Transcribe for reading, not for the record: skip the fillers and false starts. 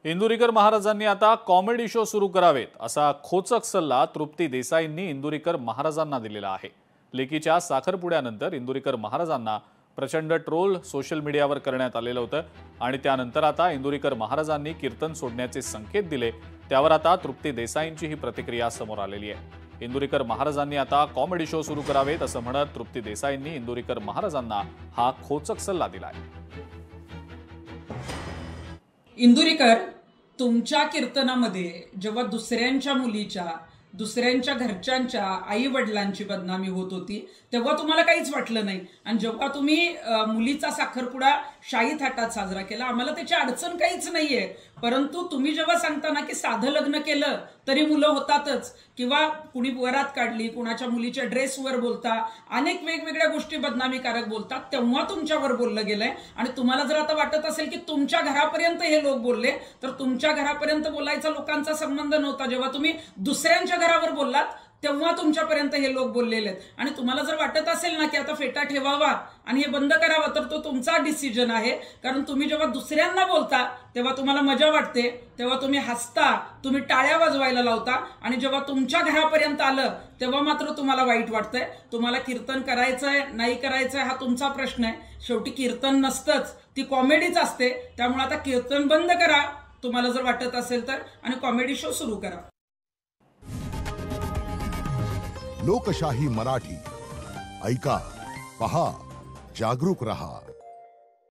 इंदुरीकर महाराजांनी आता comedy show सुरू करावेत असा खोचक सल्ला तृप्ती देसाईंनी इंदुरीकर महाराजांना दिलेला आहे। लेकीच्या साखरपुड्यानंतर इंदुरीकर महाराजांना प्रचंड ट्रोल सोशल मीडियावर करण्यात आलेलं होतं आणि त्यानंतर आता इंदुरीकर महाराजांनी कीर्तन सोडण्याचे संकेत दिले। त्यावर आता तृप्ती देसाईंची ही प्रतिक्रिया समोर आलेली आहे। इंदुरीकर महाराजांनी आता कॉमेडी शो सुरू करावेत असं म्हणत तृप्ती देसाईंनी इंदुरीकर महाराजांना हा खोचक सल्ला दिला आहे। इंदुरीकर, तुमच्या कीर्तनामध्ये जेव्हा दुसऱ्यांच्या मुलीच्या दुसऱ्यांच्या घरच्यांच्या आई वडिलांची बदनामी होत होती तेव्हा तुम्हाला काहीच वाटलं नाही, आणि जेव्हा तुम्ही मुलीचा साखरपुडा शाही थाटात साजरा केला आम्हाला त्याची अडचण काहीच नाहीये। परंतु तुम्ही जेव्हा सांगता ना की साधं लग्न केलं तरी मुलं होतातच, किंवा कुणी वरात काढली, कुणाच्या मुलीच्या ड्रेसवर बोलता, अनेक वेगवेगळ्या गोष्टी बदनामीकारक बोलतात, तेव्हा तुमच्यावर बोललं गेलंय। आणि तुम्हाला जर आता वाटत असेल की तुमच्या घरापर्यंत हे लोक बोलले, तर तुमच्या घरापर्यंत बोलायचा लोकांचा संबंध नव्हता। जेव्हा तुम्ही दुसऱ्यांच्या घरावर बोललात तेव्हा तुमच्यापर्यंत हे लोक बोललेले आहेत। आणि तुम्हाला जर वाटत असेल ना की आता फेटा ठेवावा आणि हे बंद करावा, तर तो तुमचा डिसिजन आहे। कारण तुम्ही जेव्हा दुसऱ्यांना बोलता तेव्हा तुम्हाला मजा वाटते, तेव्हा तुम्ही हसता, तुम्ही टाळ्या वाजवायला लावता, आणि जेव्हा तुमच्या घरापर्यंत आलं तेव्हा मात्र तुम्हाला वाईट वाटतंय। तुम्हाला कीर्तन करायचंय नाही करायचंय हा तुमचा प्रश्न आहे। शेवटी कीर्तन नसतंच, ती कॉमेडीच असते। त्यामुळे आता कीर्तन बंद करा तुम्हाला जर वाटत असेल तर, आणि कॉमेडी शो सुरू करा। लोकशाही मराठी ऐका, पहा, जागरूक रहा।